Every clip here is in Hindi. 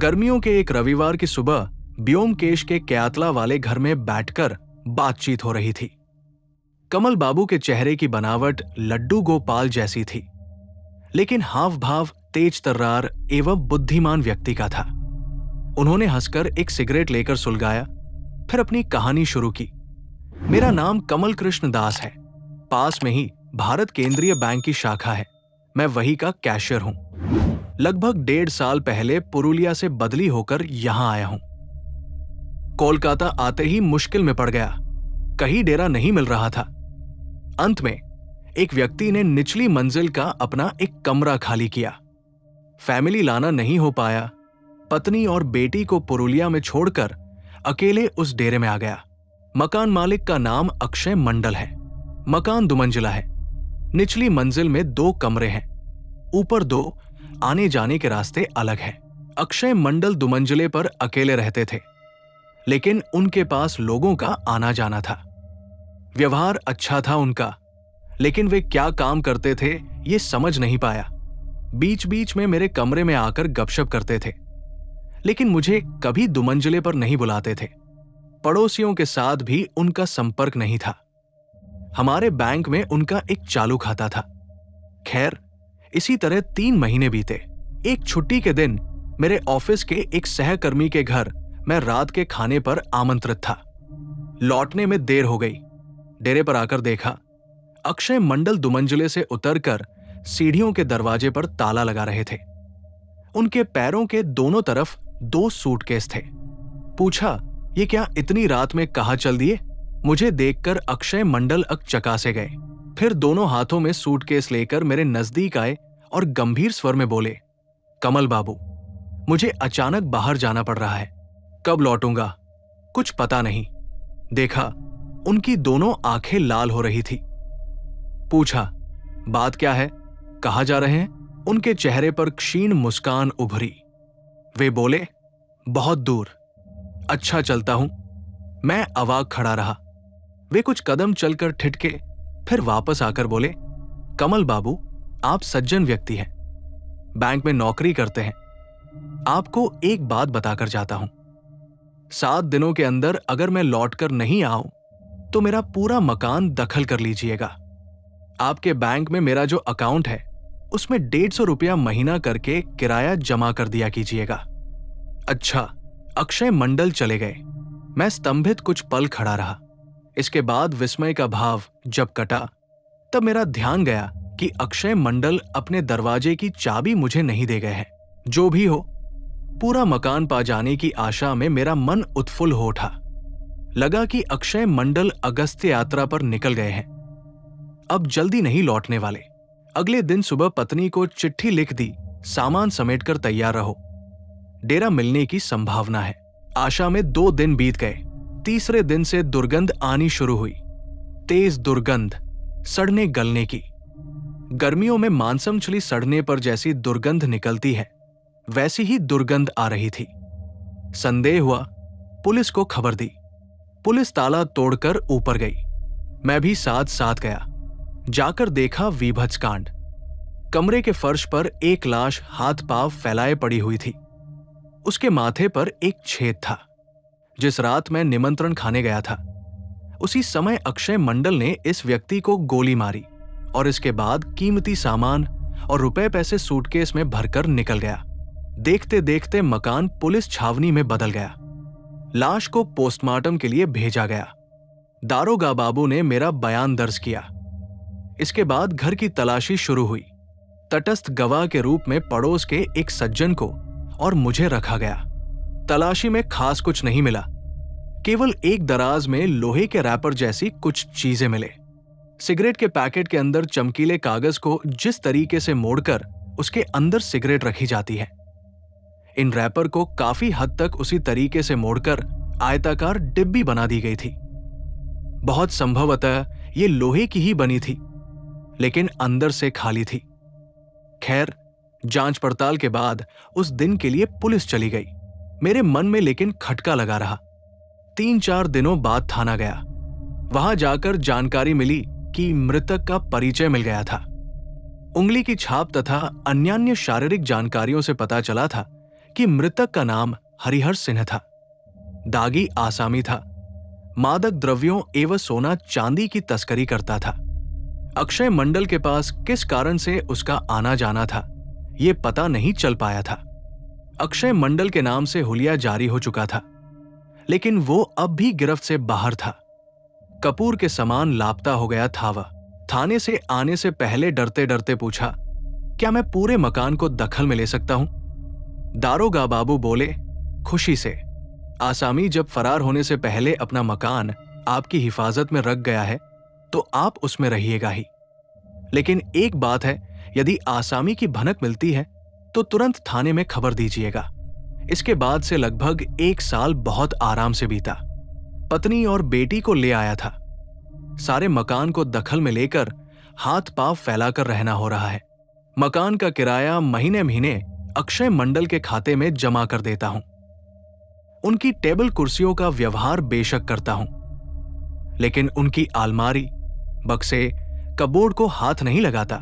गर्मियों के एक रविवार की सुबह ब्योमकेश के क्यातला वाले घर में बैठकर बातचीत हो रही थी। कमल बाबू के चेहरे की बनावट लड्डू गोपाल जैसी थी, लेकिन हाव भाव तेज तर्रार एवं बुद्धिमान व्यक्ति का था। उन्होंने हंसकर एक सिगरेट लेकर सुलगाया, फिर अपनी कहानी शुरू की। मेरा नाम कमल कृष्ण दास है। पास में ही भारत केंद्रीय बैंक की शाखा है। मैं वही का कैशियर हूं। लगभग 1.5 साल पहले पुरुलिया से बदली होकर यहां आया हूं। कोलकाता आते ही मुश्किल में पड़ गया। कहीं डेरा नहीं मिल रहा था। अंत में एक व्यक्ति ने निचली मंजिल का अपना एक कमरा खाली किया। फैमिली लाना नहीं हो पाया। पत्नी और बेटी को पुरुलिया में छोड़कर अकेले उस डेरे में आ गया। मकान मालिक का नाम अक्षय मंडल है। मकान दुमंजिला है। निचली मंजिल में 2 कमरे हैं, ऊपर 2 आने जाने के रास्ते अलग हैं। अक्षय मंडल दुमंजिले पर अकेले रहते थे, लेकिन उनके पास लोगों का आना जाना था। व्यवहार अच्छा था उनका, लेकिन वे क्या काम करते थे ये समझ नहीं पाया। बीच बीच में मेरे कमरे में आकर गपशप करते थे, लेकिन मुझे कभी दुमंजिले पर नहीं बुलाते थे। पड़ोसियों के साथ भी उनका संपर्क नहीं था। हमारे बैंक में उनका एक चालू खाता था। खैर, इसी तरह 3 महीने बीते। एक छुट्टी के दिन मेरे ऑफिस के एक सहकर्मी के घर मैं रात के खाने पर आमंत्रित था। लौटने में देर हो गई। डेरे पर आकर देखा, अक्षय मंडल दुमंजिले से उतरकर सीढ़ियों के दरवाजे पर ताला लगा रहे थे। उनके पैरों के दोनों तरफ 2 सूटकेस थे। पूछा, ये क्या इतनी रात में कहाँ चल दिए? मुझे देखकर अक्षय मंडल अकचका से गए। फिर दोनों हाथों में सूटकेस लेकर मेरे नजदीक आए और गंभीर स्वर में बोले, कमल बाबू, मुझे अचानक बाहर जाना पड़ रहा है। कब लौटूंगा कुछ पता नहीं। देखा, उनकी दोनों आंखें लाल हो रही थी। पूछा, बात क्या है? कहाँ जा रहे हैं? उनके चेहरे पर क्षीण मुस्कान उभरी। वे बोले, बहुत दूर। अच्छा, चलता हूं। मैं अवाक खड़ा रहा। वे कुछ कदम चलकर ठिठके, फिर वापस आकर बोले, कमल बाबू, आप सज्जन व्यक्ति हैं, बैंक में नौकरी करते हैं। आपको एक बात बताकर जाता हूं। 7 दिनों के अंदर अगर मैं लौटकर नहीं आऊं तो मेरा पूरा मकान दखल कर लीजिएगा। आपके बैंक में मेरा जो अकाउंट है उसमें 150 रुपया महीना करके किराया जमा कर दिया कीजिएगा। अच्छा। अक्षय मंडल चले गए। मैं स्तंभित कुछ पल खड़ा रहा। इसके बाद विस्मय का भाव जब कटा, तब मेरा ध्यान गया कि अक्षय मंडल अपने दरवाजे की चाबी मुझे नहीं दे गए हैं। जो भी हो, पूरा मकान पा जाने की आशा में मेरा मन उत्फुल्ल हो उठा। लगा कि अक्षय मंडल अगस्त्य यात्रा पर निकल गए हैं, अब जल्दी नहीं लौटने वाले। अगले दिन सुबह पत्नी को चिट्ठी लिख दी, सामान समेटकर तैयार रहो, डेरा मिलने की संभावना है। आशा में 2 दिन बीत गए। तीसरे दिन से दुर्गंध आनी शुरू हुई। तेज दुर्गंध, सड़ने गलने की। गर्मियों में मांसमछली सड़ने पर जैसी दुर्गंध निकलती है, वैसी ही दुर्गंध आ रही थी। संदेह हुआ, पुलिस को खबर दी। पुलिस ताला तोड़कर ऊपर गई। मैं भी साथ साथ गया। जाकर देखा वीभत्स कांड। कमरे के फर्श पर एक लाश हाथ पांव फैलाए पड़ी हुई थी। उसके माथे पर एक छेद था। जिस रात मैं निमंत्रण खाने गया था, उसी समय अक्षय मंडल ने इस व्यक्ति को गोली मारी और इसके बाद कीमती सामान और रुपए पैसे सूटकेस में भरकर निकल गया। देखते देखते मकान पुलिस छावनी में बदल गया। लाश को पोस्टमार्टम के लिए भेजा गया। दारोगा बाबू ने मेरा बयान दर्ज किया। इसके बाद घर की तलाशी शुरू हुई। तटस्थ गवाह के रूप में पड़ोस के एक सज्जन को और मुझे रखा गया। तलाशी में खास कुछ नहीं मिला, केवल एक दराज में लोहे के रैपर जैसी कुछ चीजें मिले। सिगरेट के पैकेट के अंदर चमकीले कागज को जिस तरीके से मोड़कर उसके अंदर सिगरेट रखी जाती है, इन रैपर को काफी हद तक उसी तरीके से मोड़कर आयताकार डिब्बी बना दी गई थी। बहुत संभवतः ये लोहे की ही बनी थी, लेकिन अंदर से खाली थी। खैर, जांच पड़ताल के बाद उस दिन के लिए पुलिस चली गई। मेरे मन में लेकिन खटका लगा रहा। 3-4 दिनों बाद थाना गया। वहां जाकर जानकारी मिली कि मृतक का परिचय मिल गया था। उंगली की छाप तथा अन्यान्य शारीरिक जानकारियों से पता चला था कि मृतक का नाम हरिहर सिंह था। दागी आसामी था। मादक द्रव्यों एवं सोना चांदी की तस्करी करता था। अक्षय मंडल के पास किस कारण से उसका आना जाना था, ये पता नहीं चल पाया था। अक्षय मंडल के नाम से हुलिया जारी हो चुका था, लेकिन वो अब भी गिरफ्त से बाहर था। कपूर के समान लापता हो गया था वह। थाने से आने से पहले डरते डरते पूछा, क्या मैं पूरे मकान को दखल में ले सकता हूं? दारोगा बाबू बोले, खुशी से। आसामी जब फरार होने से पहले अपना मकान आपकी हिफाजत में रख गया है तो आप उसमें रहिएगा ही। लेकिन एक बात है, यदि आसामी की भनक मिलती है तो तुरंत थाने में खबर दीजिएगा। इसके बाद से लगभग 1 साल बहुत आराम से बीता। पत्नी और बेटी को ले आया था। सारे मकान को दखल में लेकर हाथ पांव फैलाकर रहना हो रहा है। मकान का किराया महीने महीने अक्षय मंडल के खाते में जमा कर देता हूं। उनकी टेबल कुर्सियों का व्यवहार बेशक करता हूं, लेकिन उनकी अलमारी, बक्से, कबोर्ड को हाथ नहीं लगाता।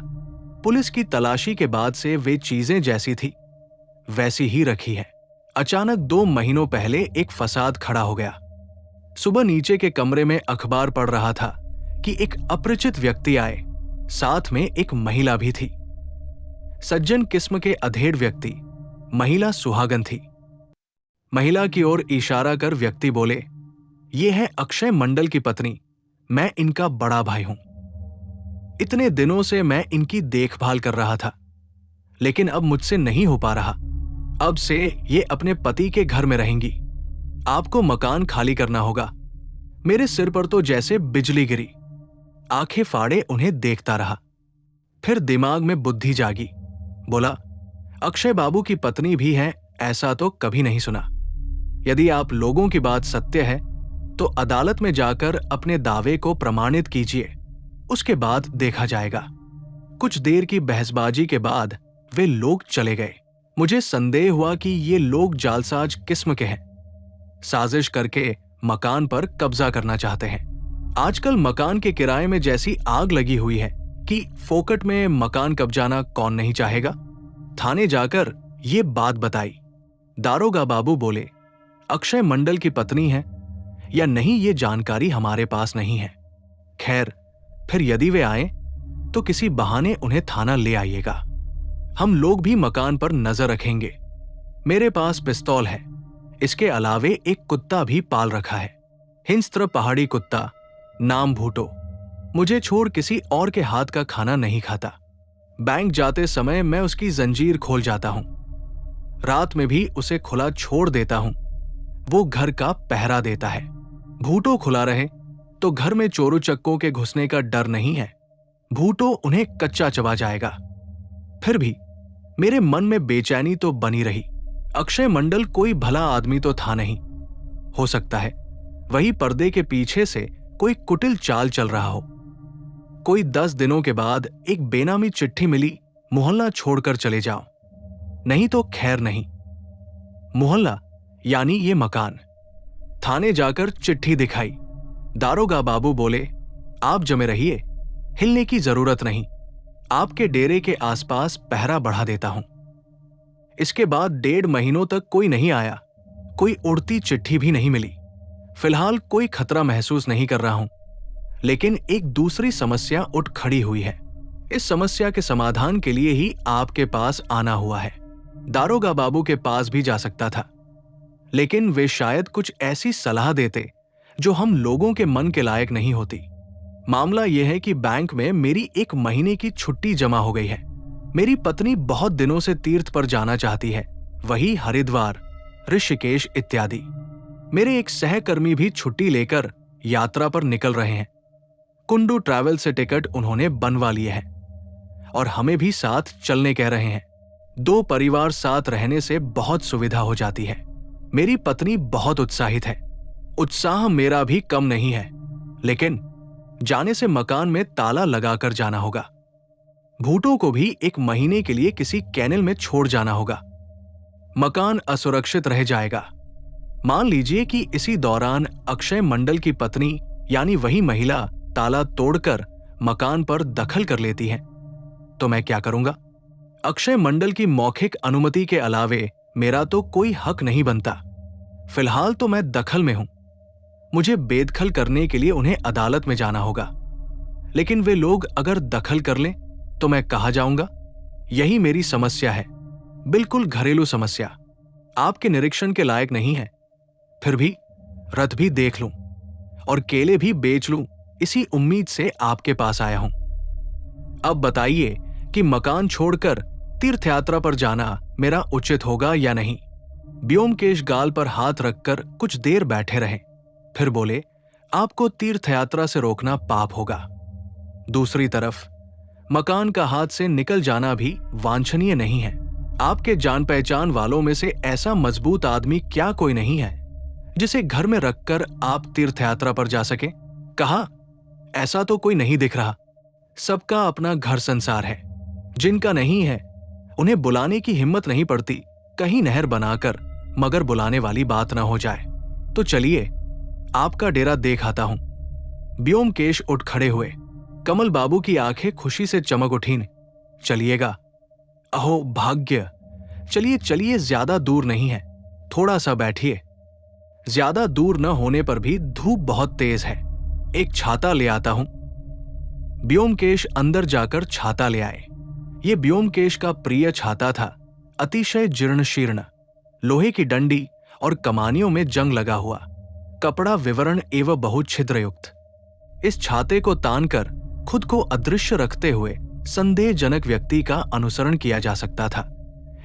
पुलिस की तलाशी के बाद से वे चीजें जैसी थी वैसी ही रखी है। अचानक 2 महीनों पहले एक फसाद खड़ा हो गया। सुबह नीचे के कमरे में अखबार पढ़ रहा था कि एक अपरिचित व्यक्ति आए, साथ में एक महिला भी थी। सज्जन किस्म के अधेड़ व्यक्ति, महिला सुहागन थी। महिला की ओर इशारा कर व्यक्ति बोले, ये है अक्षय मंडल की पत्नी, मैं इनका बड़ा भाई हूं। इतने दिनों से मैं इनकी देखभाल कर रहा था, लेकिन अब मुझसे नहीं हो पा रहा। अब से ये अपने पति के घर में रहेंगी। आपको मकान खाली करना होगा। मेरे सिर पर तो जैसे बिजली गिरी। आंखें फाड़े उन्हें देखता रहा। फिर दिमाग में बुद्धि जागी। बोला, अक्षय बाबू की पत्नी भी है, ऐसा तो कभी नहीं सुना। यदि आप लोगों की बात सत्य है तो अदालत में जाकर अपने दावे को प्रमाणित कीजिए, उसके बाद देखा जाएगा। कुछ देर की बहसबाजी के बाद वे लोग चले गए। मुझे संदेह हुआ कि ये लोग जालसाज किस्म के हैं, साजिश करके मकान पर कब्जा करना चाहते हैं। आजकल मकान के किराए में जैसी आग लगी हुई है कि फोकट में मकान कब्जाना कौन नहीं चाहेगा। थाने जाकर ये बात बताई। दारोगा बाबू बोले, अक्षय मंडल की पत्नी है या नहीं ये जानकारी हमारे पास नहीं है। खैर, फिर यदि वे आए तो किसी बहाने उन्हें थाना ले आइएगा। हम लोग भी मकान पर नजर रखेंगे। मेरे पास पिस्तौल है। इसके अलावे एक कुत्ता भी पाल रखा है, हिंस्त्र पहाड़ी कुत्ता, नाम भूटो। मुझे छोड़ किसी और के हाथ का खाना नहीं खाता। बैंक जाते समय मैं उसकी जंजीर खोल जाता हूं। रात में भी उसे खुला छोड़ देता हूं। वो घर का पहरा देता है। भूटो खुला रहे तो घर में चोरों चक्कों के घुसने का डर नहीं है। भूटो उन्हें कच्चा चबा जाएगा। फिर भी मेरे मन में बेचैनी तो बनी रही। अक्षय मंडल कोई भला आदमी तो था नहीं। हो सकता है वही पर्दे के पीछे से कोई कुटिल चाल चल रहा हो। कोई 10 दिनों के बाद एक बेनामी चिट्ठी मिली, मोहल्ला छोड़कर चले जाओ, नहीं तो खैर नहीं। मोहल्ला यानी ये मकान। थाने जाकर चिट्ठी दिखाई। दारोगा बाबू बोले, आप जमे रहिए, हिलने की जरूरत नहीं। आपके डेरे के आसपास पहरा बढ़ा देता हूं। इसके बाद 1.5 महीनों तक कोई नहीं आया। कोई उड़ती चिट्ठी भी नहीं मिली। फिलहाल कोई खतरा महसूस नहीं कर रहा हूं, लेकिन एक दूसरी समस्या उठ खड़ी हुई है। इस समस्या के समाधान के लिए ही आपके पास आना हुआ है। दारोगा बाबू के पास भी जा सकता था, लेकिन वे शायद कुछ ऐसी सलाह देते जो हम लोगों के मन के लायक नहीं होती। मामला यह है कि बैंक में मेरी 1 महीने की छुट्टी जमा हो गई है। मेरी पत्नी बहुत दिनों से तीर्थ पर जाना चाहती है, वही हरिद्वार, ऋषिकेश इत्यादि। मेरे एक सहकर्मी भी छुट्टी लेकर यात्रा पर निकल रहे हैं। कुंडू ट्रैवल से टिकट उन्होंने बनवा लिए हैं और हमें भी साथ चलने कह रहे हैं। 2 परिवार साथ रहने से बहुत सुविधा हो जाती है। मेरी पत्नी बहुत उत्साहित है। उत्साह मेरा भी कम नहीं है, लेकिन जाने से मकान में ताला लगाकर जाना होगा। भूटो को भी 1 महीने के लिए किसी कैनल में छोड़ जाना होगा। मकान असुरक्षित रह जाएगा। मान लीजिए कि इसी दौरान अक्षय मंडल की पत्नी यानी वही महिला ताला तोड़कर मकान पर दखल कर लेती है, तो मैं क्या करूंगा? अक्षय मंडल की मौखिक अनुमति के अलावे मेरा तो कोई हक नहीं बनता। फिलहाल तो मैं दखल में हूं। मुझे बेदखल करने के लिए उन्हें अदालत में जाना होगा, लेकिन वे लोग अगर दखल कर लें तो मैं कहां जाऊंगा? यही मेरी समस्या है, बिल्कुल घरेलू समस्या। आपके निरीक्षण के लायक नहीं है। फिर भी रथ भी देख लूं और केले भी बेच लूं, इसी उम्मीद से आपके पास आया हूं। अब बताइए कि मकान छोड़कर तीर्थयात्रा पर जाना मेरा उचित होगा या नहीं? ब्योमकेश गाल पर हाथ रखकर कुछ देर बैठे रहे, फिर बोले, आपको तीर्थयात्रा से रोकना पाप होगा। दूसरी तरफ मकान का हाथ से निकल जाना भी वांछनीय नहीं है। आपके जान पहचान वालों में से ऐसा मजबूत आदमी क्या कोई नहीं है जिसे घर में रखकर आप तीर्थयात्रा पर जा सके? कहा, ऐसा तो कोई नहीं दिख रहा। सबका अपना घर संसार है। जिनका नहीं है उन्हें बुलाने की हिम्मत नहीं पड़ती, कहीं नहर बनाकर, मगर बुलाने वाली बात ना हो जाए। तो चलिए आपका डेरा देख आता हूं। ब्योमकेश उठ खड़े हुए। कमल बाबू की आंखें खुशी से चमक उठीं। चलिएगा? अहो भाग्य! चलिए चलिए, ज्यादा दूर नहीं है, थोड़ा सा बैठिए। ज्यादा दूर न होने पर भी धूप बहुत तेज है, एक छाता ले आता हूं। ब्योमकेश अंदर जाकर छाता ले आए। ये ब्योमकेश का प्रिय छाता था, अतिशय जीर्ण शीर्ण, लोहे की डंडी और कमानियों में जंग लगा हुआ, कपड़ा विवरण एवं बहुत छिद्रयुक्त। इस छाते को तानकर खुद को अदृश्य रखते हुए संदेहजनक व्यक्ति का अनुसरण किया जा सकता था।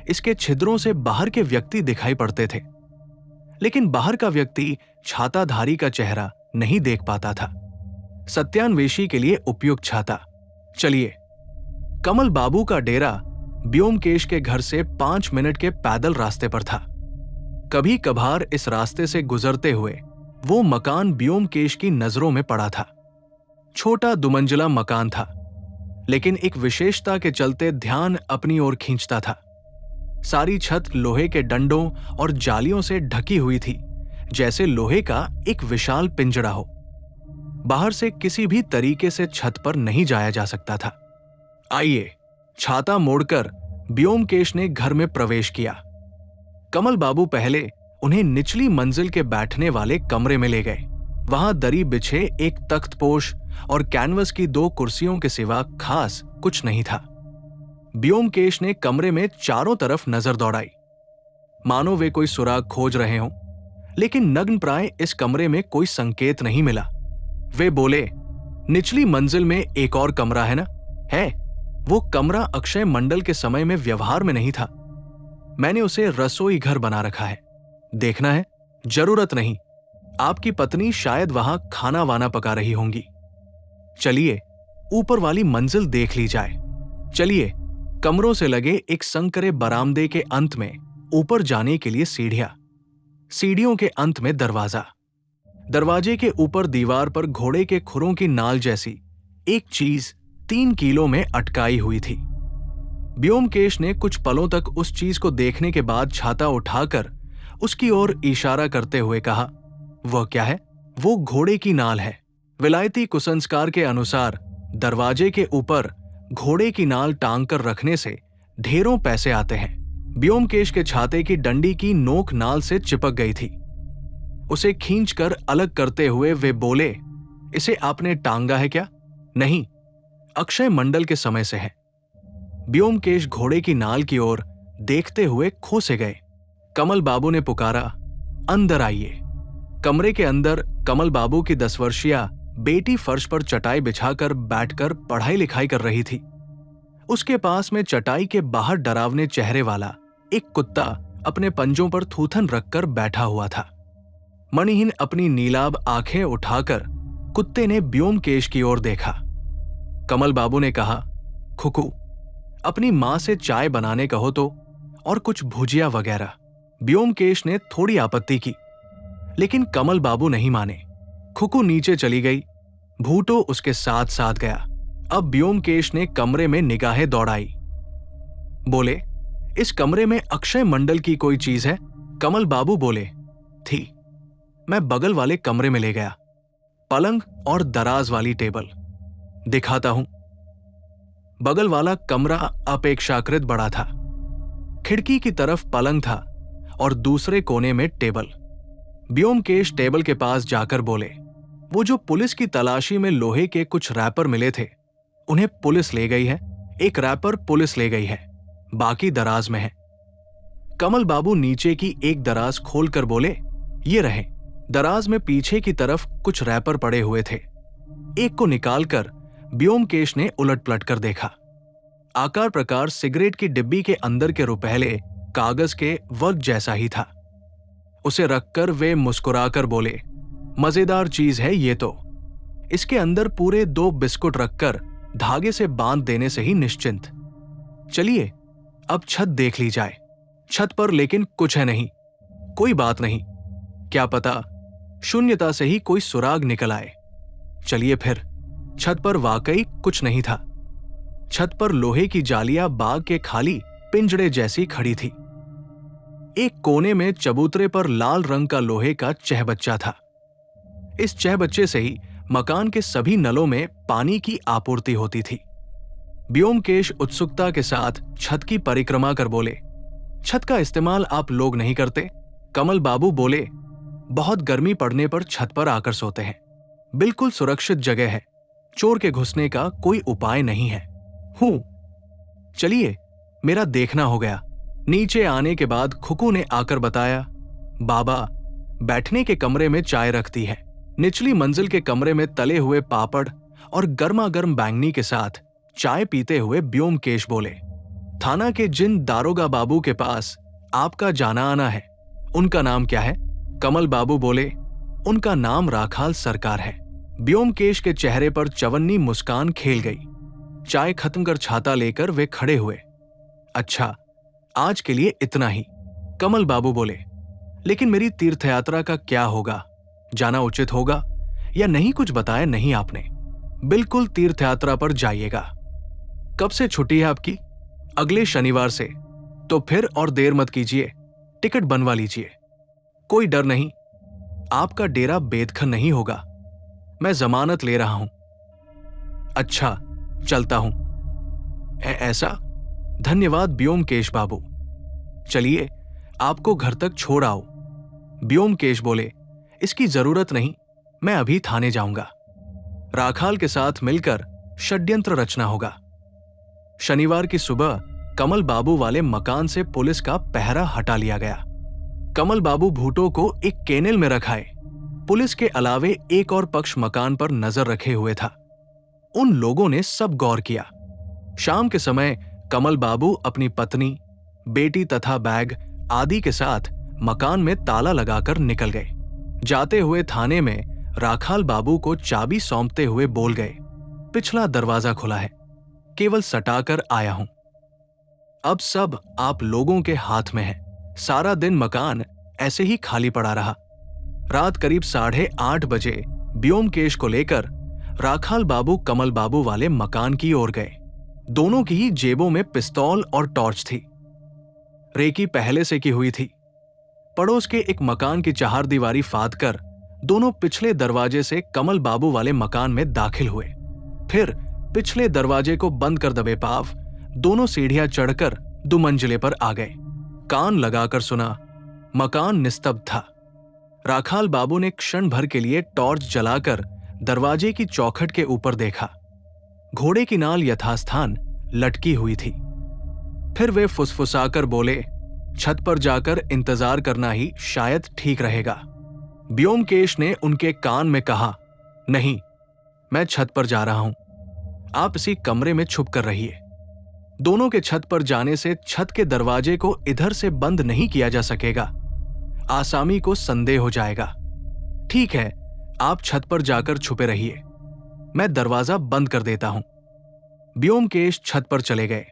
इसके छिद्रों से बाहर के व्यक्ति दिखाई पड़ते थे, लेकिन बाहर का व्यक्ति छाताधारी का चेहरा नहीं देख पाता था। सत्यान्वेषी के लिए उपयुक्त छाता। चलिए। कमल बाबू का डेरा ब्योमकेश के घर से 5 मिनट के पैदल रास्ते पर था। कभी कभार इस रास्ते से गुजरते हुए वो मकान ब्योमकेश की नजरों में पड़ा था। छोटा दुमंजिला मकान था, लेकिन एक विशेषता के चलते ध्यान अपनी ओर खींचता था। सारी छत लोहे के डंडों और जालियों से ढकी हुई थी, जैसे लोहे का एक विशाल पिंजड़ा हो। बाहर से किसी भी तरीके से छत पर नहीं जाया जा सकता था। आइए। छाता मोड़कर ब्योमकेश ने घर में प्रवेश किया। कमल बाबू पहले उन्हें निचली मंजिल के बैठने वाले कमरे में ले गए। वहां दरी बिछे एक तख्तपोश और कैनवस की 2 कुर्सियों के सिवा खास कुछ नहीं था। ब्योमकेश ने कमरे में चारों तरफ नजर दौड़ाई, मानो वे कोई सुराग खोज रहे हों, लेकिन नग्न प्राय इस कमरे में कोई संकेत नहीं मिला। वे बोले, निचली मंजिल में एक और कमरा है ना? है। वो कमरा अक्षय मंडल के समय में व्यवहार में नहीं था। मैंने उसे रसोई घर बना रखा है। देखना है? जरूरत नहीं। आपकी पत्नी शायद वहां खाना वाना पका रही होंगी। चलिए ऊपर वाली मंजिल देख ली जाए। चलिए। कमरों से लगे एक संकरे बरामदे के अंत में ऊपर जाने के लिए सीढ़ियां, सीढ़ियों के अंत में दरवाजा। दरवाजे के ऊपर दीवार पर घोड़े के खुरों की नाल जैसी एक चीज 3 किलो में अटकाई हुई थी। ब्योमकेश ने कुछ पलों तक उस चीज को देखने के बाद छाता उठाकर उसकी ओर इशारा करते हुए कहा, वह क्या है? वो घोड़े की नाल है। विलायती कुसंस्कार के अनुसार दरवाजे के ऊपर घोड़े की नाल टांग कर रखने से ढेरों पैसे आते हैं। ब्योमकेश के छाते की डंडी की नोक नाल से चिपक गई थी। उसे खींचकर अलग करते हुए वे बोले, इसे आपने टांगा है क्या? नहीं, अक्षय मंडल के समय से है। ब्योमकेश घोड़े की नाल की ओर देखते हुए खो से गए। कमल बाबू ने पुकारा, अंदर आइए। कमरे के अंदर कमल बाबू की 10 वर्षीय बेटी फर्श पर चटाई बिछाकर बैठकर पढ़ाई लिखाई कर रही थी। उसके पास में चटाई के बाहर डरावने चेहरे वाला एक कुत्ता अपने पंजों पर थूथन रखकर बैठा हुआ था। मणिहीन अपनी नीलाभ आंखें उठाकर कुत्ते ने ब्योमकेश की ओर देखा। कमल बाबू ने कहा, खुकू, अपनी मां से चाय बनाने कहो तो, और कुछ भुजिया वगैरह। ब्योमकेश ने थोड़ी आपत्ति की, लेकिन कमल बाबू नहीं माने। खुकू नीचे चली गई, भूटो उसके साथ साथ गया। अब ब्योमकेश ने कमरे में निगाहें दौड़ाई। बोले, इस कमरे में अक्षय मंडल की कोई चीज है? कमल बाबू बोले, थी। मैं बगल वाले कमरे में ले गया। पलंग और दराज वाली टेबल दिखाता हूं। बगल वाला कमरा अपेक्षाकृत बड़ा था। खिड़की की तरफ पलंग था और दूसरे कोने में टेबल। ब्योमकेश टेबल के पास जाकर बोले, वो जो पुलिस की तलाशी में लोहे के कुछ रैपर मिले थे, उन्हें पुलिस ले गई है। एक रैपर पुलिस ले गई है, बाकी दराज में है। कमल बाबू नीचे की एक दराज खोलकर बोले, ये रहे। दराज में पीछे की तरफ कुछ रैपर पड़े हुए थे। एक को निकालकर ब्योमकेश ने उलट पलट कर देखा। आकार प्रकार सिगरेट की डिब्बी के अंदर के रुपहले कागज के वर्क जैसा ही था। उसे रखकर वे मुस्कुराकर बोले, मजेदार चीज है ये तो। इसके अंदर पूरे 2 बिस्कुट रखकर धागे से बांध देने से ही निश्चिंत। चलिए अब छत देख ली जाए। छत पर लेकिन कुछ है नहीं। कोई बात नहीं, क्या पता शून्यता से ही कोई सुराग निकल आए। चलिए फिर। छत पर वाकई कुछ नहीं था। छत पर लोहे की जालियां बाग के खाली पिंजड़े जैसी खड़ी थी। एक कोने में चबूतरे पर लाल रंग का लोहे का चहबच्चा था। इस चहबच्चे से ही मकान के सभी नलों में पानी की आपूर्ति होती थी। ब्योमकेश उत्सुकता के साथ छत की परिक्रमा कर बोले, छत का इस्तेमाल आप लोग नहीं करते? कमल बाबू बोले, बहुत गर्मी पड़ने पर छत पर आकर सोते हैं। बिल्कुल सुरक्षित जगह है, चोर के घुसने का कोई उपाय नहीं है। हूं। चलिए, मेरा देखना हो गया। नीचे आने के बाद खुकू ने आकर बताया, बाबा बैठने के कमरे में चाय रखती है। निचली मंजिल के कमरे में तले हुए पापड़ और गर्मा गर्म बैंगनी के साथ चाय पीते हुए ब्योमकेश बोले, थाना के जिन दारोगा बाबू के पास आपका जाना आना है, उनका नाम क्या है? कमल बाबू बोले, उनका नाम राखाल सरकार है। ब्योमकेश के चेहरे पर चवन्नी मुस्कान खेल गई। चाय खत्म कर छाता लेकर वे खड़े हुए। अच्छा, आज के लिए इतना ही। कमल बाबू बोले, लेकिन मेरी तीर्थयात्रा का क्या होगा? जाना उचित होगा या नहीं? कुछ बताया नहीं आपने। बिल्कुल तीर्थयात्रा पर जाइएगा। कब से छुट्टी है आपकी? अगले शनिवार से। तो फिर और देर मत कीजिए, टिकट बनवा लीजिए। कोई डर नहीं, आपका डेरा बेदखल नहीं होगा। मैं जमानत ले रहा हूं। अच्छा, चलता हूं। ऐसा? धन्यवाद ब्योमकेश बाबू। चलिए, आपको घर तक छोड़ आओ। ब्योमकेश बोले, इसकी जरूरत नहीं, मैं अभी थाने जाऊंगा। राखाल के साथ मिलकर षड्यंत्र रचना होगा। शनिवार की सुबह कमल बाबू वाले मकान से पुलिस का पहरा हटा लिया गया। कमल बाबू भूटो को एक केनल में रखाए। पुलिस के अलावे एक और पक्ष मकान पर नजर रखे हुए था। उन लोगों ने सब गौर किया। शाम के समय कमल बाबू अपनी पत्नी, बेटी तथा बैग आदि के साथ मकान में ताला लगाकर निकल गए। जाते हुए थाने में राखाल बाबू को चाबी सौंपते हुए बोल गए, पिछला दरवाजा खुला है, केवल सटाकर आया हूं। अब सब आप लोगों के हाथ में है। सारा दिन मकान ऐसे ही खाली पड़ा रहा। रात करीब 8:30 बजे ब्योमकेश को लेकर राखाल बाबू कमल बाबू वाले मकान की ओर गए। दोनों की ही जेबों में पिस्तौल और टॉर्च थी। रेकी पहले से की हुई थी। पड़ोस के एक मकान की चारदीवारी फाद कर दोनों पिछले दरवाजे से कमल बाबू वाले मकान में दाखिल हुए। फिर पिछले दरवाजे को बंद कर दबे पाव दोनों सीढ़ियां चढ़कर 2 मंजिले पर आ गए। कान लगाकर सुना, मकान निस्तब्ध था। राखाल बाबू ने क्षण भर के लिए टॉर्च जलाकर दरवाजे की चौखट के ऊपर देखा। घोड़े की नाल यथास्थान लटकी हुई थी। फिर वे फुसफुसाकर बोले, छत पर जाकर इंतजार करना ही शायद ठीक रहेगा। ब्योमकेश ने उनके कान में कहा, नहीं, मैं छत पर जा रहा हूं, आप इसी कमरे में छुप कर रहिए। दोनों के छत पर जाने से छत के दरवाजे को इधर से बंद नहीं किया जा सकेगा। आसामी को संदेह हो जाएगा। ठीक है, आप छत पर जाकर छुपे रहिए, मैं दरवाजा बंद कर देता हूं। ब्योमकेश छत पर चले गए।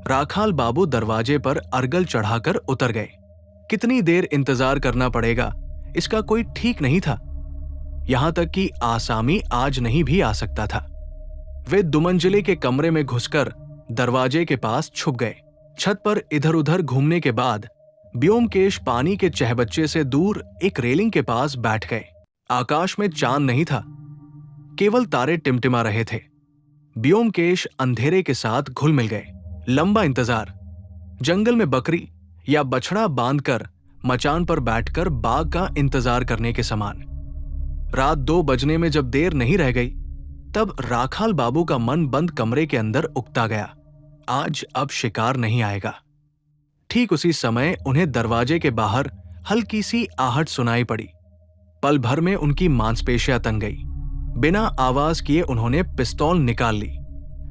राखाल बाबू दरवाजे पर अर्गल चढ़ाकर उतर गए। कितनी देर इंतजार करना पड़ेगा, इसका कोई ठीक नहीं था। यहां तक कि आसामी आज नहीं भी आ सकता था। वे 2 मंजिले के कमरे में घुसकर दरवाजे के पास छुप गए। छत पर इधर उधर घूमने के बाद ब्योमकेश पानी के चहबच्चे से दूर एक रेलिंग के पास बैठ गए। आकाश में चांद नहीं था, केवल तारे टिमटिमा रहे थे। ब्योमकेश अंधेरे के साथ घुल मिल गए। लंबा इंतजार। जंगल में बकरी या बछड़ा बांधकर मचान पर बैठकर बाघ का इंतजार करने के समान। रात 2 बजने में जब देर नहीं रह गई, तब राखाल बाबू का मन बंद कमरे के अंदर उकता गया, आज अब शिकार नहीं आएगा। ठीक उसी समय उन्हें दरवाजे के बाहर हल्की सी आहट सुनाई पड़ी। पल भर में उनकी मांसपेशियां तन गई। बिना आवाज किए उन्होंने पिस्तौल निकाल ली।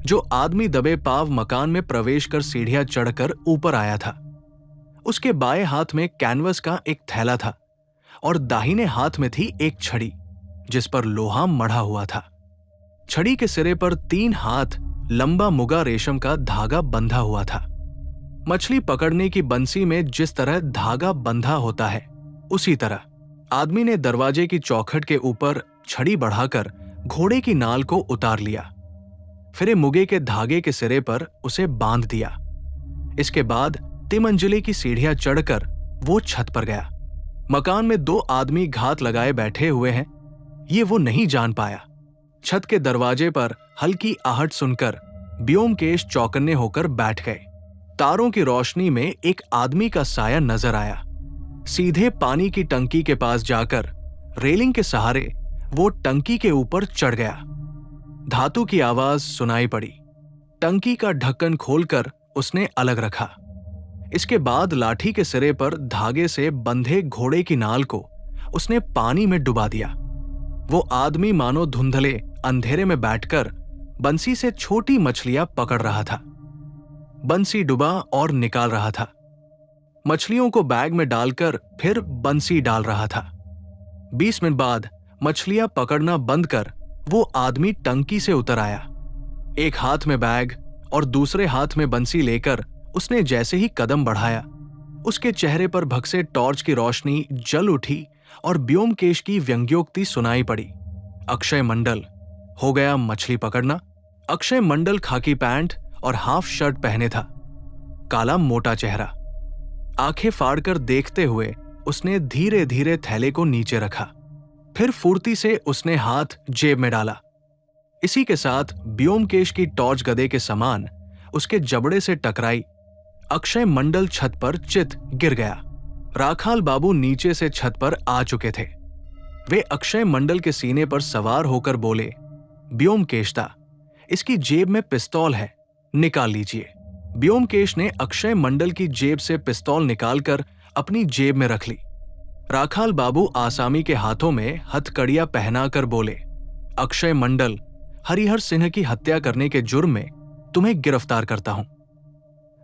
जो आदमी दबे पाव मकान में प्रवेश कर सीढ़ियां चढ़कर ऊपर आया था, उसके बाएं हाथ में कैनवस का एक थैला था और दाहिने हाथ में थी एक छड़ी जिस पर लोहा मढ़ा हुआ था। छड़ी के सिरे पर 3 हाथ लंबा मुगा रेशम का धागा बंधा हुआ था। मछली पकड़ने की बंसी में जिस तरह धागा बंधा होता है, उसी तरह आदमी ने दरवाजे की चौखट के ऊपर छड़ी बढ़ाकर घोड़े की नाल को उतार लिया। फिर मुगे के धागे के सिरे पर उसे बांध दिया। इसके बाद 3 मंजिले की सीढ़ियां चढ़कर वो छत पर गया। मकान में 2 आदमी घात लगाए बैठे हुए हैं, ये वो नहीं जान पाया। छत के दरवाजे पर हल्की आहट सुनकर ब्योमकेश चौकन्ने होकर बैठ गए। तारों की रोशनी में एक आदमी का साया नजर आया। सीधे पानी की टंकी के पास जाकर रेलिंग के सहारे वो टंकी के ऊपर चढ़ गया। धातु की आवाज सुनाई पड़ी। टंकी का ढक्कन खोलकर उसने अलग रखा। इसके बाद लाठी के सिरे पर धागे से बंधे घोड़े की नाल को उसने पानी में डुबा दिया। वो आदमी मानो धुंधले अंधेरे में बैठकर बंसी से छोटी मछलियां पकड़ रहा था। बंसी डुबा और निकाल रहा था। मछलियों को बैग में डालकर फिर बंसी डाल रहा था। 20 मिनट बाद मछलियां पकड़ना बंद कर वो आदमी टंकी से उतर आया। एक हाथ में बैग और दूसरे हाथ में बंसी लेकर उसने जैसे ही कदम बढ़ाया, उसके चेहरे पर भगसे टॉर्च की रोशनी जल उठी और ब्योमकेश की व्यंग्योक्ति सुनाई पड़ी। अक्षय मंडल, हो गया मछली पकड़ना। अक्षय मंडल खाकी पैंट और हाफ शर्ट पहने था। काला मोटा चेहरा। आंखें फाड़कर देखते हुए उसने धीरे धीरे थैले को नीचे रखा। फिर फुर्ती से उसने हाथ जेब में डाला। इसी के साथ ब्योमकेश की टॉर्च गदे के समान उसके जबड़े से टकराई। अक्षय मंडल छत पर चित गिर गया। राखाल बाबू नीचे से छत पर आ चुके थे। वे अक्षय मंडल के सीने पर सवार होकर बोले, ब्योमकेशदा, इसकी जेब में पिस्तौल है, निकाल लीजिए। ब्योमकेश ने अक्षय मंडल की जेब से पिस्तौल निकालकर अपनी जेब में रख ली। राखाल बाबू आसामी के हाथों में हथकड़ियां पहनाकर बोले, अक्षय मंडल, हरिहर सिंह की हत्या करने के जुर्म में तुम्हें गिरफ्तार करता हूं।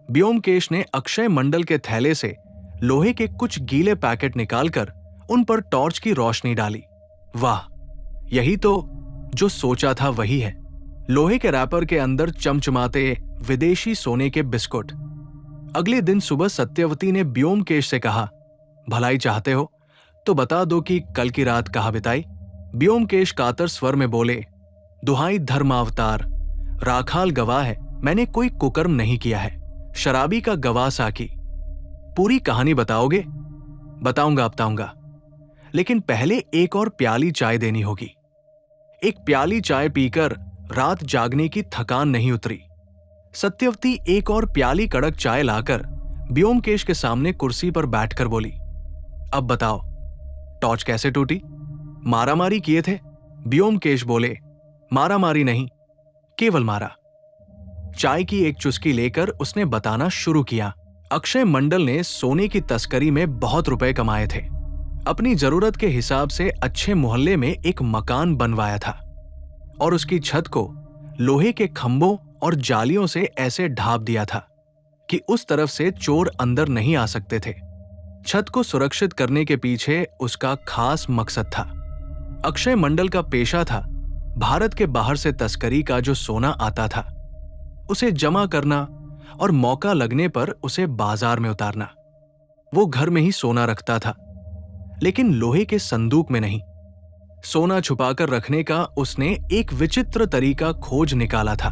ब्योमकेश ने अक्षय मंडल के थैले से लोहे के कुछ गीले पैकेट निकालकर उन पर टॉर्च की रोशनी डाली। वाह, यही तो जो सोचा था वही है। लोहे के रैपर के अंदर चमचमाते विदेशी सोने के बिस्कुट। अगले दिन सुबह सत्यवती ने ब्योमकेश से कहा, भलाई चाहते हो तो बता दो कि कल की रात कहाँ बिताई। ब्योमकेश कातर स्वर में बोले, दुहाई धर्मावतार, राखाल गवाह है, मैंने कोई कुकर्म नहीं किया है। शराबी का गवाह साकी। पूरी कहानी बताओगे? बताऊंगा, लेकिन पहले एक और प्याली चाय देनी होगी। एक प्याली चाय पीकर रात जागने की थकान नहीं उतरी। सत्यवती एक और प्याली कड़क चाय लाकर ब्योमकेश के सामने कुर्सी पर बैठकर बोली, अब बताओ, टॉर्च कैसे टूटी? मारामारी किए थे? ब्योमकेश बोले, मारामारी नहीं, केवल मारा। चाय की एक चुस्की लेकर उसने बताना शुरू किया। अक्षय मंडल ने सोने की तस्करी में बहुत रुपए कमाए थे। अपनी जरूरत के हिसाब से अच्छे मोहल्ले में एक मकान बनवाया था और उसकी छत को लोहे के खंभों और जालियों से ऐसे ढाप दिया था कि उस तरफ से चोर अंदर नहीं आ सकते थे। छत को सुरक्षित करने के पीछे उसका खास मकसद था। अक्षय मंडल का पेशा था भारत के बाहर से तस्करी का जो सोना आता था उसे जमा करना और मौका लगने पर उसे बाजार में उतारना। वो घर में ही सोना रखता था, लेकिन लोहे के संदूक में नहीं। सोना छुपाकर रखने का उसने एक विचित्र तरीका खोज निकाला था।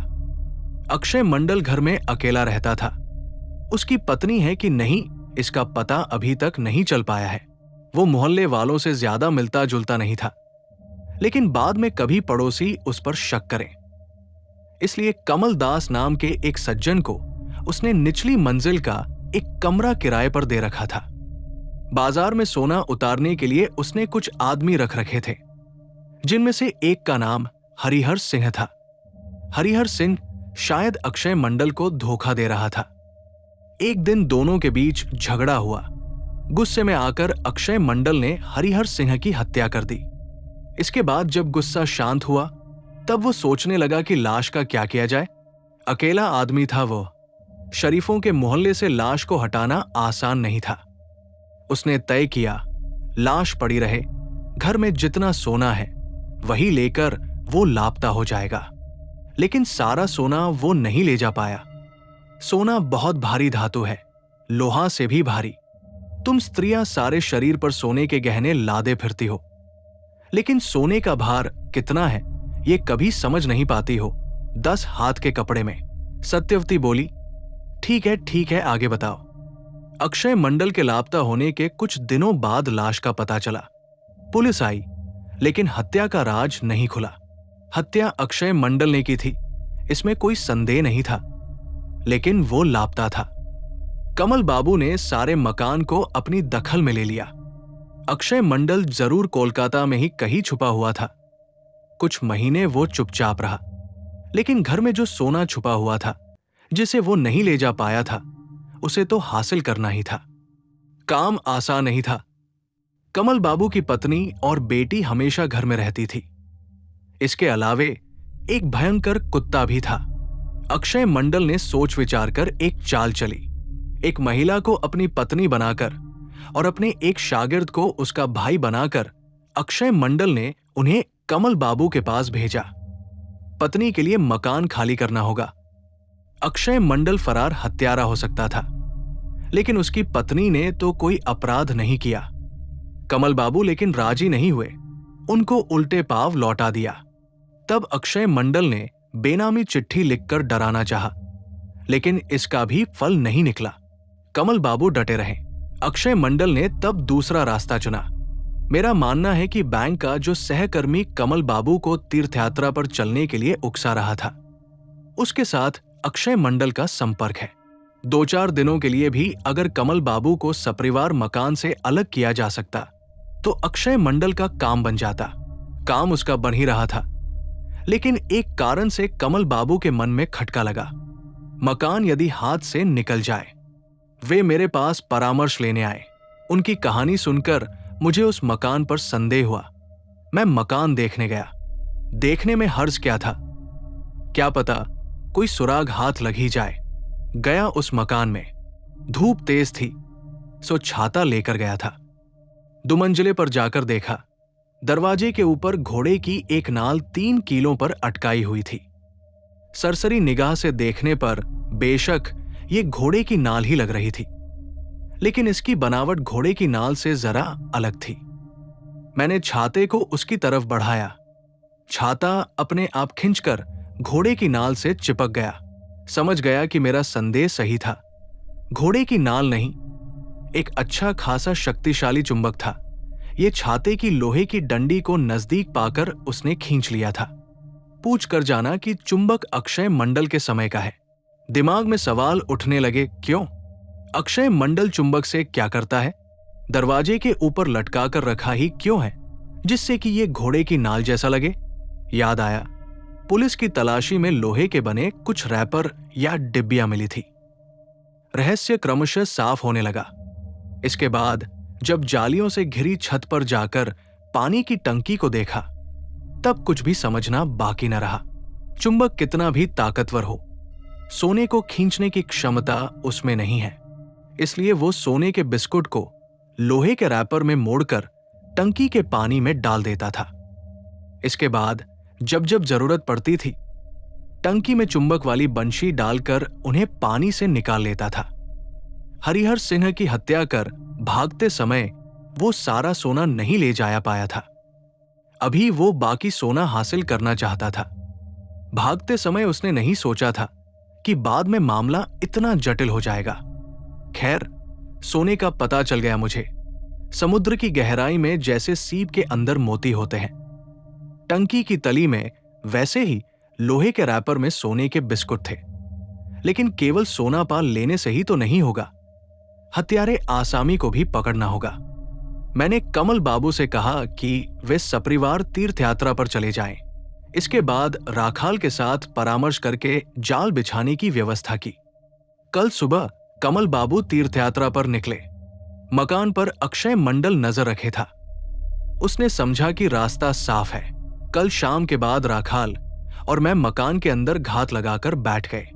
अक्षय मंडल घर में अकेला रहता था। उसकी पत्नी है कि नहीं, इसका पता अभी तक नहीं चल पाया है। वो मोहल्ले वालों से ज्यादा मिलता जुलता नहीं था, लेकिन बाद में कभी पड़ोसी उस पर शक करें, इसलिए कमल दास नाम के एक सज्जन को उसने निचली मंजिल का एक कमरा किराए पर दे रखा था। बाजार में सोना उतारने के लिए उसने कुछ आदमी रख रखे थे, जिनमें से एक का नाम हरिहर सिंह था। हरिहर सिंह शायद अक्षय मंडल को धोखा दे रहा था। एक दिन दोनों के बीच झगड़ा हुआ। गुस्से में आकर अक्षय मंडल ने हरिहर सिंह की हत्या कर दी। इसके बाद जब गुस्सा शांत हुआ, तब वो सोचने लगा कि लाश का क्या किया जाए। अकेला आदमी था वो। शरीफों के मोहल्ले से लाश को हटाना आसान नहीं था। उसने तय किया, लाश पड़ी रहे, घर में जितना सोना है वही लेकर वो लापता हो जाएगा। लेकिन सारा सोना वो नहीं ले जा पाया। सोना बहुत भारी धातु है, लोहा से भी भारी। तुम स्त्रियां सारे शरीर पर सोने के गहने लादे फिरती हो, लेकिन सोने का भार कितना है ये कभी समझ नहीं पाती हो 10 हाथ के कपड़े में। सत्यवती बोली, ठीक है, आगे बताओ। अक्षय मंडल के लापता होने के कुछ दिनों बाद लाश का पता चला। पुलिस आई, लेकिन हत्या का राज नहीं खुला। हत्या अक्षय मंडल ने की थी, इसमें कोई संदेह नहीं था, लेकिन वो लापता था। कमल बाबू ने सारे मकान को अपनी दखल में ले लिया। अक्षय मंडल जरूर कोलकाता में ही कहीं छुपा हुआ था। कुछ महीने वो चुपचाप रहा, लेकिन घर में जो सोना छुपा हुआ था, जिसे वो नहीं ले जा पाया था, उसे तो हासिल करना ही था। काम आसान नहीं था। कमल बाबू की पत्नी और बेटी हमेशा घर में रहती थी। इसके अलावे एक भयंकर कुत्ता भी था। अक्षय मंडल ने सोच विचार कर एक चाल चली। एक महिला को अपनी पत्नी बनाकर और अपने एक शागिर्द को उसका भाई बनाकर अक्षय मंडल ने उन्हें कमल बाबू के पास भेजा। पत्नी के लिए मकान खाली करना होगा। अक्षय मंडल फरार हत्यारा हो सकता था, लेकिन उसकी पत्नी ने तो कोई अपराध नहीं किया। कमल बाबू लेकिन राजी नहीं हुए, उनको उल्टे पांव लौटा दिया। तब अक्षय मंडल ने बेनामी चिट्ठी लिखकर डराना चाहा, लेकिन इसका भी फल नहीं निकला। कमल बाबू डटे रहे। अक्षय मंडल ने तब दूसरा रास्ता चुना। मेरा मानना है कि बैंक का जो सहकर्मी कमल बाबू को तीर्थयात्रा पर चलने के लिए उकसा रहा था, उसके साथ अक्षय मंडल का संपर्क है। 2-4 दिनों के लिए भी अगर कमल बाबू को सपरिवार मकान से अलग किया जा सकता, तो अक्षय मंडल का काम बन जाता। काम उसका बन ही रहा था, लेकिन एक कारण से कमल बाबू के मन में खटका लगा। मकान यदि हाथ से निकल जाए। वे मेरे पास परामर्श लेने आए। उनकी कहानी सुनकर मुझे उस मकान पर संदेह हुआ। मैं मकान देखने गया। देखने में हर्ज क्या था, क्या पता कोई सुराग हाथ लग ही जाए। गया उस मकान में। धूप तेज थी, सो छाता लेकर गया था। दुमंजिले पर जाकर देखा, दरवाजे के ऊपर घोड़े की एक नाल 3 कीलों पर अटकाई हुई थी। सरसरी निगाह से देखने पर बेशक ये घोड़े की नाल ही लग रही थी, लेकिन इसकी बनावट घोड़े की नाल से जरा अलग थी। मैंने छाते को उसकी तरफ बढ़ाया। छाता अपने आप खिंचकर घोड़े की नाल से चिपक गया। समझ गया कि मेरा संदेह सही था। घोड़े की नाल नहीं, एक अच्छा खासा शक्तिशाली चुंबक था। ये छाते की लोहे की डंडी को नजदीक पाकर उसने खींच लिया था। पूछ कर जाना कि चुंबक अक्षय मंडल के समय का है। दिमाग में सवाल उठने लगे, क्यों? अक्षय मंडल चुंबक से क्या करता है? दरवाजे के ऊपर लटका कर रखा ही क्यों है, जिससे कि ये घोड़े की नाल जैसा लगे? याद आया, पुलिस की तलाशी में लोहे के बने कुछ रैपर या डिब्बियां मिली थी। रहस्य क्रमशः साफ होने लगा। इसके बाद जब जालियों से घिरी छत पर जाकर पानी की टंकी को देखा, तब कुछ भी समझना बाकी न रहा। चुंबक कितना भी ताकतवर हो, सोने को खींचने की क्षमता उसमें नहीं है। इसलिए वो सोने के बिस्कुट को लोहे के रैपर में मोड़कर टंकी के पानी में डाल देता था। इसके बाद जब जब जरूरत पड़ती थी, टंकी में चुंबक वाली बंशी डालकर उन्हें पानी से निकाल लेता था। हरिहर सिंह की हत्या कर भागते समय वो सारा सोना नहीं ले जाया पाया था। अभी वो बाकी सोना हासिल करना चाहता था। भागते समय उसने नहीं सोचा था कि बाद में मामला इतना जटिल हो जाएगा। खैर, सोने का पता चल गया मुझे। समुद्र की गहराई में जैसे सीप के अंदर मोती होते हैं, टंकी की तली में वैसे ही लोहे के रैपर में सोने के बिस्कुट थे। लेकिन केवल सोना पा लेने से ही तो नहीं होगा। हत्यारे आसामी को भी पकड़ना होगा। मैंने कमल बाबू से कहा कि वे सपरिवार तीर्थ यात्रा पर चले जाएं। इसके बाद राखाल के साथ परामर्श करके जाल बिछाने की व्यवस्था की। कल सुबह कमल बाबू तीर्थ यात्रा पर निकले। मकान पर अक्षय मंडल नजर रखे था। उसने समझा कि रास्ता साफ है। कल शाम के बाद राखाल और मैं मकान के अंदर घात लगाकर बैठ गए।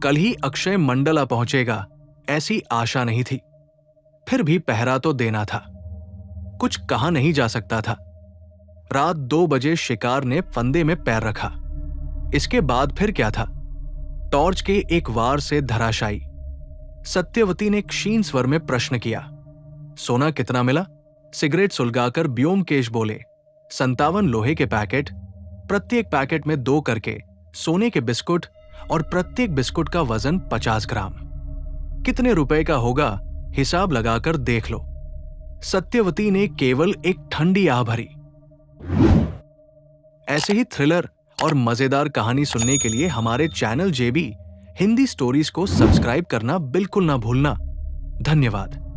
कल ही अक्षय मंडल आ पहुंचेगा ऐसी आशा नहीं थी, फिर भी पहरा तो देना था। कुछ कहा नहीं जा सकता था। रात 2 बजे शिकार ने फंदे में पैर रखा। इसके बाद फिर क्या था? टॉर्च के एक वार से धराशायी। सत्यवती ने क्षीण स्वर में प्रश्न किया, सोना कितना मिला? सिगरेट सुलगाकर ब्योमकेश बोले, 57 लोहे के पैकेट, प्रत्येक पैकेट में 2 करके सोने के बिस्कुट और प्रत्येक बिस्कुट का वजन 50 ग्राम। कितने रुपए का होगा हिसाब लगाकर देख लो। सत्यवती ने केवल एक ठंडी आह भरी। ऐसे ही थ्रिलर और मजेदार कहानी सुनने के लिए हमारे चैनल जेबी हिंदी स्टोरीज को सब्सक्राइब करना बिल्कुल ना भूलना। धन्यवाद।